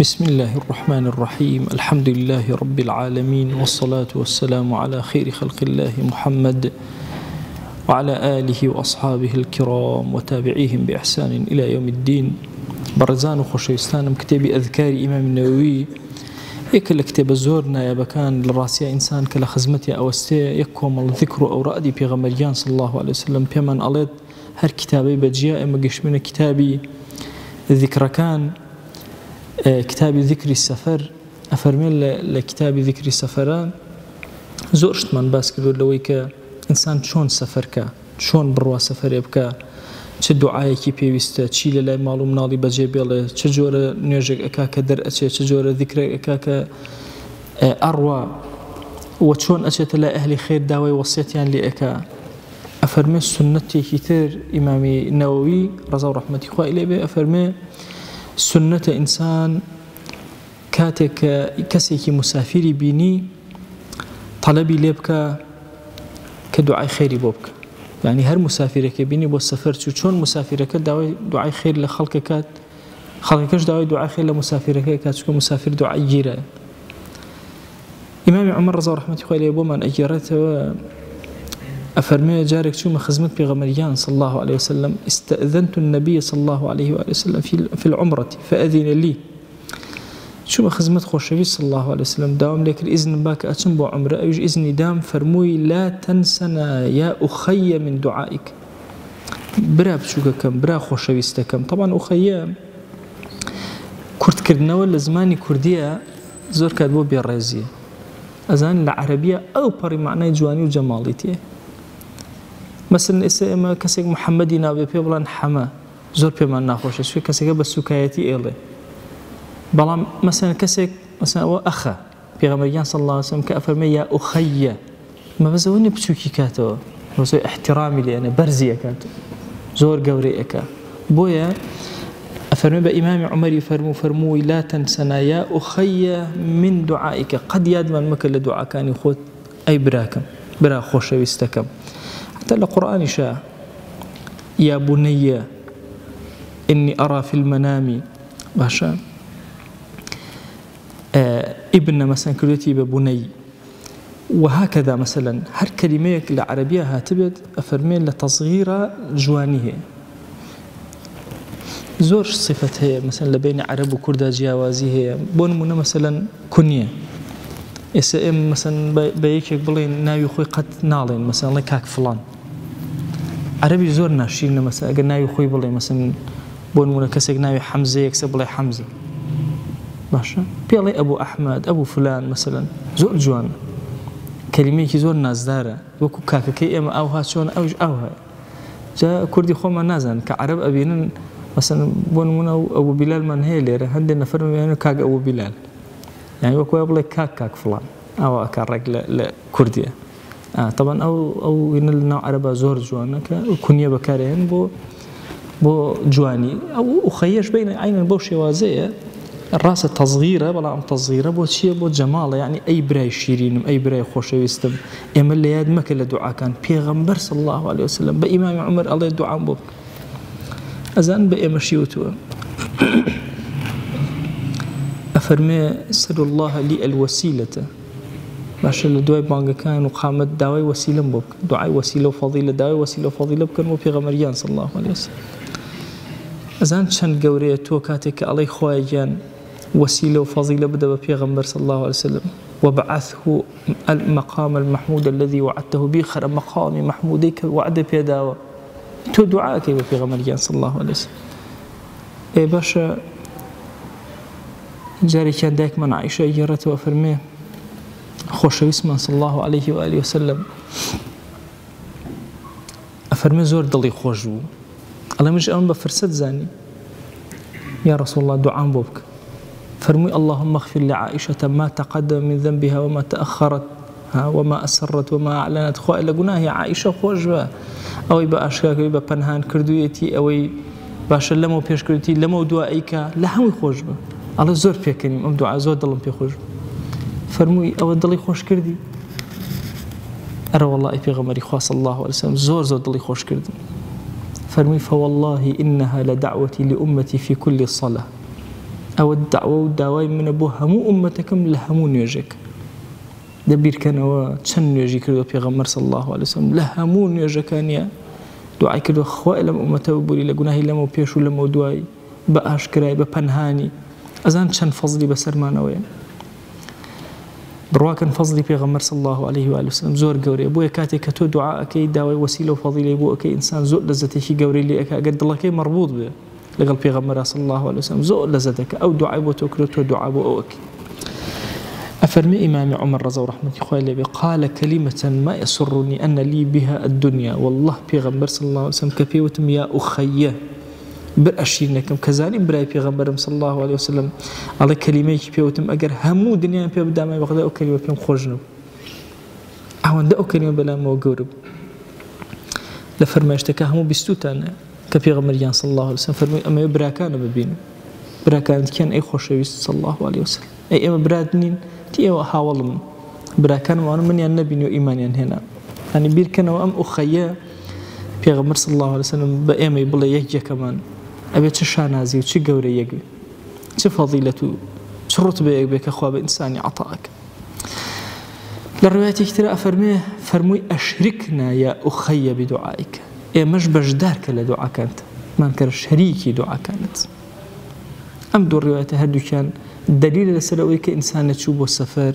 بسم الله الرحمن الرحيم. الحمد لله رب العالمين، والصلاة والسلام على خير خلق الله محمد وعلى آله وأصحابه الكرام وتابعيهم بإحسان إلى يوم الدين. برزان وخشيستان كتاب أذكار إمام النووي يكل كتاب زورنا يا بكان للراسية إنسان كلا خزمتي أو استي يكوم الذكر أو رأدي بيغمريان صلى الله عليه وسلم بيمن أليت هر كتابي بجياء مقش من كتابي الذكر كان كتاب ذكر السفر أفرمين لكتاب ذكر السفران زورشت من باس كدور لويك إنسان شون سفر كا شون بروا سفر يبكا چه دعایی کی پیوسته چی لای معلوم نالی بجی بیله چه جور نیوجک اکاک در اچه چه جور ذکر اکاک أروى وشون أجت لا أهل خير داوي وصيتيان لأكا أفرمي سنتي كتير إمامي النووي رضا ورحمة الله إليه أفرمي سنة إنسان كاتك كسيكي مسافري بيني طلبي ليبكا كدعاء خيري بوبك يعني هر مسافرك بيني بو السفر شون مسافرك دعاء خير لخلقك خلقكش دعاء خير لمسافرك كاتشكو مسافر دعاء جيرة إمام عمر رضا ورحمة الله إليه بومن أجرته أفرمي جارك شو مخزمت بغمريان صلى الله عليه وسلم استأذنت النبي صلى الله عليه وآله وسلم في العمرة فأذن لي شو مخزمت خوشوي صلى الله عليه وسلم داوم لك الإذن باك أتم بو عمره أيج إذني دام فرموي لا تنسنا يا أخي من دعائك برا بشوككم برا خوشوي استكم طبعا أخي كرد كردنا ولا زماني كردية زور كاتبو بالرازية أزان العربية أو بري معنى جواني وجماليتي مثلا اسم كسيك محمدي نابي بيبلان حما زور بيمان ناخوش شو كسيك بس سكايتي إله بلام مثلا كسيك مثلا وأخا بيغمريان صلى الله عليه وسلم كأفرمي يا أخي ما بزوني بشوكي كاتو بس احترامي لي أنا برزي كاتو زور قوري أكا بويا أفرمي بإمام عمر فرموي لا تنسنا يا أخي من دعائك قد يدمن مكل دعاء كان يخوت أي براكم برا خوش ويستكم حتى القرآن شاء يا بني إني أرى في المنام باشا ابن مثلا كلتي ببني وهكذا مثلا هر كلمة العربية هاتبت أفرمين لتصغير جوانيه زور صفة هي مثلا لبين عرب وكرد جياوازي هي بون منا مثلا كنية اسم مثلا بيك بلين ناوي خوي قد نالين مثلا كاك فلان عربي زور ناشينا مثلا اگر ناوي خوي بلين مثلا بون منا كسك ناوي حمزة يكسب بلي حمزة باشا بيلي أبو أحمد أبو فلان مثلا زور جوان كلمة كي زور ناس دارة وكو كاك كي إما أوها شون أوج أوها جا كردي خوما نازن كعرب أبينن مثلا بون منا أبو بلال من هي ليرة هندنا فرم يعني كاك أبو بلال يعني وكو يبلي كاك فلان أو أكرق لكردية طبعا أو ينلنا عربة زور جوانا كنية بكارين بو جواني أو أخيش بين عين بو شوازية الراس تصغيره بلا تصغيره بو شيء بو جماله يعني أي براي شيرين أي براي خوش يستم إما اللي ياد مكل دعاء كان بيغمبر صلى الله عليه وسلم بإمام عمر الله الدعاء بو أزان بإما شيوتو أفرمي سأل الله لي الوسيلة باش الدواء بانجا كان وقامت دواء وسيلة بوك دعاء وسيلة وفضيلة دواء وسيلة وفضيلة بكن مو بيغمريان صلى الله عليه وسلم أزان شن قورية توكاتك علي خواجان وسيلة وفضيلة بدأ بيغمبر صلى الله عليه وسلم وبعثه المقام المحمود الذي وعدته به خير مقام محمودك وعد بيداوة تو دعاءك بيغمريان صلى الله عليه وسلم إيه باشا جاري كان دايك من عائشة جرته وفرميه خوش اسمه صلى الله عليه وآله وسلم أفرمي زور ضلي خوش بو الله مش أمن بفرسد زاني يا رسول الله دعاء بوبك فرمي اللهم اغفر لعائشة ما تقدم من ذنبها وما تأخرت وما أسرت وما أعلنت خوا إلا قلنا هي عائشة خوش با أو يبقى أشكاك يبقى بنهان كردويتي أو باش لمو بيش كردويتي لمو دعائك لا هم خوش با الله زور بيكني أم دعاء زور ضلهم بيخوش فرموي أو ضلي خوش كردي أرى والله في غمري خاص الله عليه وسلم زور ضلي خوش كردي فرمي فوالله إنها لدعوتي لأمتي في كل صلاة أو الدعوة والدعوة من أبوها مو أمتكم لهمو نيجك دبير كانوا تشن نيجي كردو بيغمر صلى الله عليه وسلم لهمو نيجكانيا دعاء كردو خوائي لما أمته وبوري لقناهي لما بيشو لما دعاي بأشكراي بپنهاني أزان تشن فضلي بسرمان وين برواكن فضلي بيغمر صلى الله عليه وآله وسلم زور قوري أبويا كاتي كتو دعاء كي دعوة وسيلة وفضيلة أبويا كي إنسان زور لزتي قوري لي أكا قد الله كي مربوط به لقل بيغمر صلى الله عليه وسلم زور لزتك أو دعاء بوتو كرتو دعاء بوأوك أفرمي إمام عمر رضا ورحمة الله قال كلمة ما يسرني أن لي بها الدنيا والله بيغمر صلى الله عليه وسلم كبيوتم يا أخي برأشينكم كذلك براي بيغمر صلى الله عليه وسلم على كلمة بيوتم أجر همو دنيا بيبدأ ما يبغى كلمة بيوم خرجنا أهون ده كلمة بلا ما وجرب لفرما اشتكى همو بستوتنا كبيغمر صلى الله عليه وسلم فرمي أما يبراكان ببين براكان كان أي خوشوي صلى الله عليه وسلم أي أما برادنين تي هاولم براكان وانا من النبي وإيمان هنا يعني بيركن وأم أخيا بيغمر صلى الله عليه وسلم بأيام يبلا يجي كمان أبي تشانازي وتش جوري يجي تش فضيلته تش رتبة بك أخوة إنساني عطاك للرواية كتير فرمي أشركنا يا أخي بدعائك إيه مش بجدارك لدعاء كانت ما نكر شريكي دعاء كانت أم دور رواية هدو كان دليل لسلوي كإنسان تشوب السفر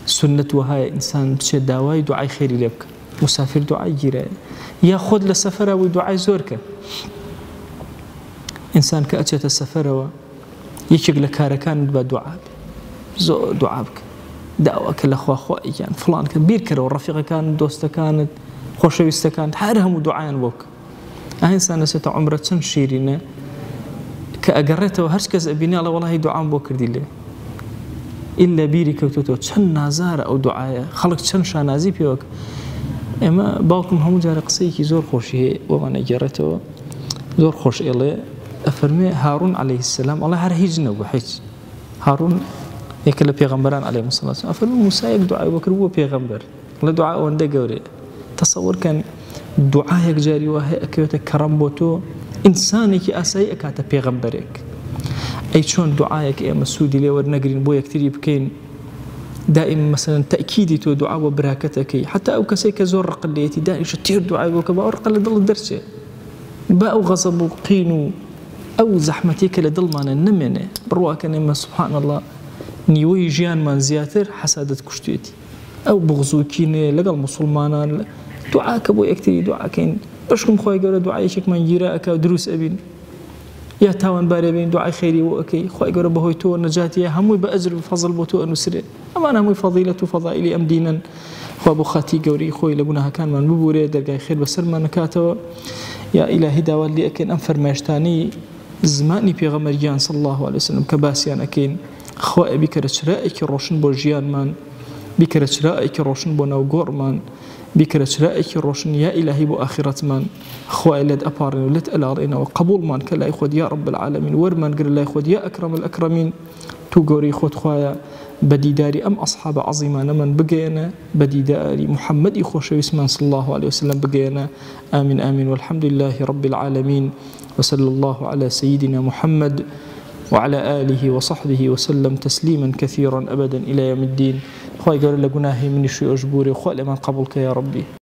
سنة وهاي إنسان تشد دعواي دعاء خير لك مسافر دعاء جيران ياخذ للسفر ودعاء زورك إنسان كأتت السفر يشق لكاركان بدعاء زو دعابك دعوك الأخوة أخوائي يعني فلان كبير كره والرفيقة كانت دوسته كانت خوشويسته كانت حارهم دعاء بوك إنسان نسيت عمره تنشيرنا كأجرته وهرش كذا بني الله والله دعاء بوك ديله إلا بيري كوتوتو تشن نازار أو دعاء خلق تشن شانازي بيوك اما باوكم هم جار قصيكي زور خوشي وأنا جرته زور خوش إليه أفرمي هارون عليه السلام الله هرهيجنا وحيج هارون يكلا بيغمبران عليه الصلاة والسلام أفرمي موسى يدعاء بكر هو بيغمبر لا دعاء وندا جوري تصور كان دعاء جاري وهي أكيوتك كرم بوتو إنسانك أساي أكاتا بيغمبرك أي شون دعاءك يا مسودي لي ورنقرين بويا كتير بكين دائما مثلا تأكيدي تو دعاء وبركتك حتى أو كسيك زور رقليتي دائما شتير دعاء وكبا ورقل ضل الدرس باء غضب وقين أو زحمتك لضل ما نمنه برواك إنما سبحان الله نيوي جيان من زياتر حسادة كشتيتي أو بغزوكين لقى مسلمان دعاءك بويا كتير دعاءكين بشكم خوي قال دعاءك من جيراءك دروس أبين يا تاون باربين دعاء خيري وأكي خوي قال بهويتو نجاتي هموي بأجر بفضل بوتو نسري أما أنا هموي فضيلة فضائلي أم دينا خو أبو خاتي قوري خوي لبناها كان من ببوري درجاي خير بسر ما نكاتو يا إلهي داوال لي أكين أنفر ماشتاني زماني بيغمريان صلى الله عليه وسلم كباسيان أكين خوي بكرة رائك روشن بوجيان مان بكرة رائك روشن بوناوغور مان بكرة رائك روشن يا إلهي بو آخرة من خوي لد أبارين ولد ألارينا وقبول من كلا يخود يا رب العالمين ورمان قر الله يخود يا أكرم الأكرمين تو قوري خود خويا بديداري أم أصحاب عظيمان من بقينا بديداري محمد خوش ويسمان صلى الله عليه وسلم بقينا آمين آمين والحمد لله رب العالمين وصلى الله على سيدنا محمد وعلى آله وصحبه وسلم تسليما كثيرا أبدا إلى يوم الدين خوي قال لقناهي من شيء أجبوري وخوي لمن قبلك يا ربي